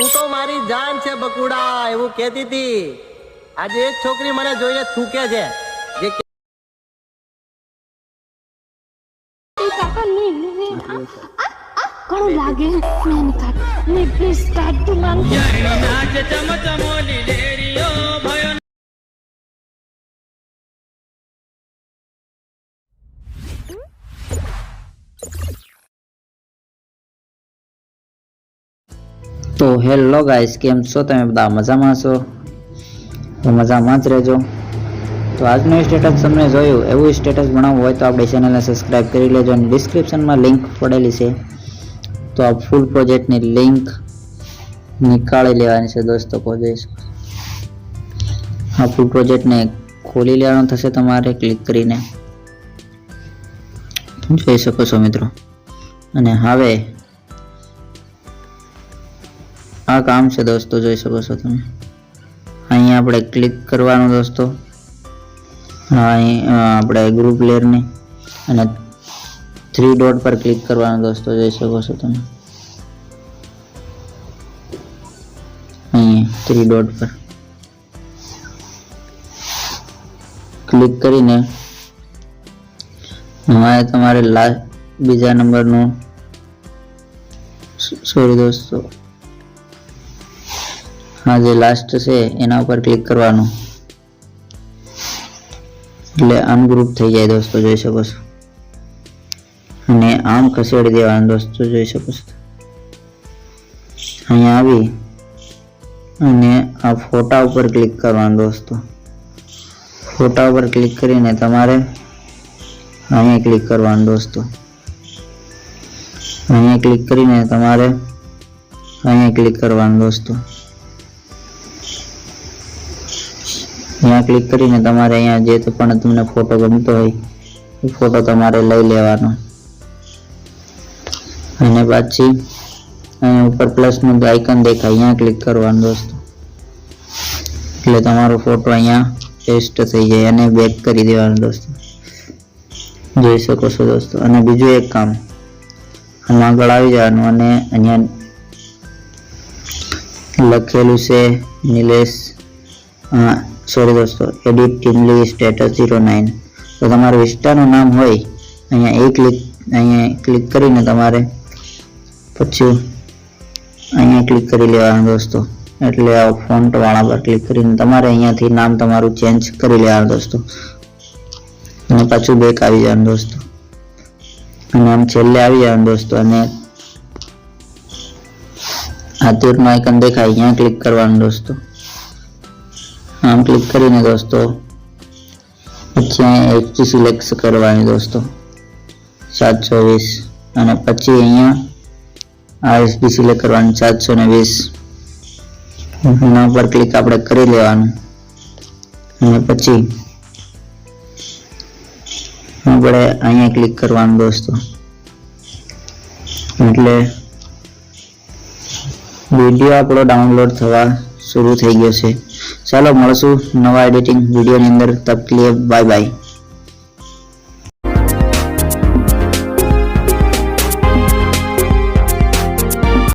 તું તો મારી જાન છે બકુડા એવું કહેતી હતી। આજે એક છોકરી મને જોઈને થૂકે છે જે ઘણું લાગે મેન કાટ ને પ્લીઝ કાટ તું માન નાચ ચમચમોલી લેરીઓ ભયો તો હેલો ગાઈસ, કેમ છો તમે બધા? મજામાં છો? તો મજામાં જ રહેજો। તો આજનું સ્ટેટસ તમને જોયું એવું સ્ટેટસ બનાવવું હોય તો આપણી ચેનલને સબસ્ક્રાઇબ કરી લેજો અને ડિસ્ક્રિપ્શનમાં લિંક પડેલી છે, તો આ ફૂલ પ્રોજેક્ટની લિંક નીકાળી લેવાની છે દોસ્તો। આ ફૂલ પ્રોજેક્ટને ખોલી લેવાનો થશે તમારે ક્લિક કરીને, જોઈ શકો છો મિત્રો। અને હવે આ કામ છે દોસ્તો, જોઈ શકો છો તમે। અહીંયા આપણે ક્લિક કરવાનું દોસ્તો, અહીં આપણે ગ્રુપ લેયરને અને 3 ડોટ પર ક્લિક કરવાનું દોસ્તો, જોઈ શકો છો તમે। અહીં 3 ડોટ પર ક્લિક કરીને હવે તમારે બીજા નંબરનું સોરી દોસ્તો, હા જે લાસ્ટ છે એના ઉપર ક્લિક કરવાનું એટલે અનગ્રુપ થઈ જાય દોસ્તો, જોઈ શકો છો। અને આમ ખસેડી દેવાનું દોસ્તો, જોઈ શકો છો। અહીંયા આવી અને આ ફોટા ઉપર ક્લિક કરવાનું દોસ્તો। ફોટા ઉપર ક્લિક કરીને તમારે અહીંયા ક્લિક કરવાનું દોસ્તો। અહીંયા ક્લિક કરીને તમારે અહીંયા ક્લિક કરવાનું દોસ્તો। અહીંયા ક્લિક કરીને તમારે અહીંયા જે પણ તમને ફોટો ગમતો હોય એ ફોટો તમારે લઈ લેવાનો અને પછી અહીંયા ઉપર પ્લસનું આઇકન દેખાય અહીંયા ક્લિક કરવાનું દોસ્તો, એટલે તમારો ફોટો અહીંયા પેસ્ટ થઈ જાય અને બેક કરી દેવાનો દોસ્તો, જોઈ શકો છો દોસ્તો। અને બીજું એક કામ, આમાં આગળ આવી જવાનું અને અહીંયા લખેલું છે નિલેશ, સોરી દોસ્તો, એડિટ ટીમલી સ્ટેટસ 09, તો તમારું વિસ્તારનું નામ હોય અહીંયા ક્લિક કરીને તમારે પછી અહીંયા ક્લિક કરી લેવાનું દોસ્તો, એટલે આ ફોન્ટ વાળા પર ક્લિક કરીને તમારે અહીંયાથી નામ તમારું ચેન્જ કરી લેવાનું દોસ્તો અને પાછું બેક આવી જવાનું દોસ્તો અને આમ છેલ્લે આવી જવાનું દોસ્તો અને આ તીરનું આઇકન દેખાય અહીંયા ક્લિક કરવાનું દોસ્તો। આમ ક્લિક કરીને દોસ્તો પછી અહીંયા એચડી સિલેક્ટ કરવાની દોસ્તો 720 અને પછી અહીંયા આરએસડી સિલેક્ટ કરવાની 720 એના ઉપર ક્લિક આપણે કરી લેવાનું અને પછી આપણે અહીંયા ક્લિક કરવાનું દોસ્તો, એટલે વિડીયો આપણો ડાઉનલોડ થવા શરૂ થઈ ગયો છે। ચાલો મળશું નવા એડિટિંગ વિડીયોની અંદર, તબ કે લીએ બાય બાય।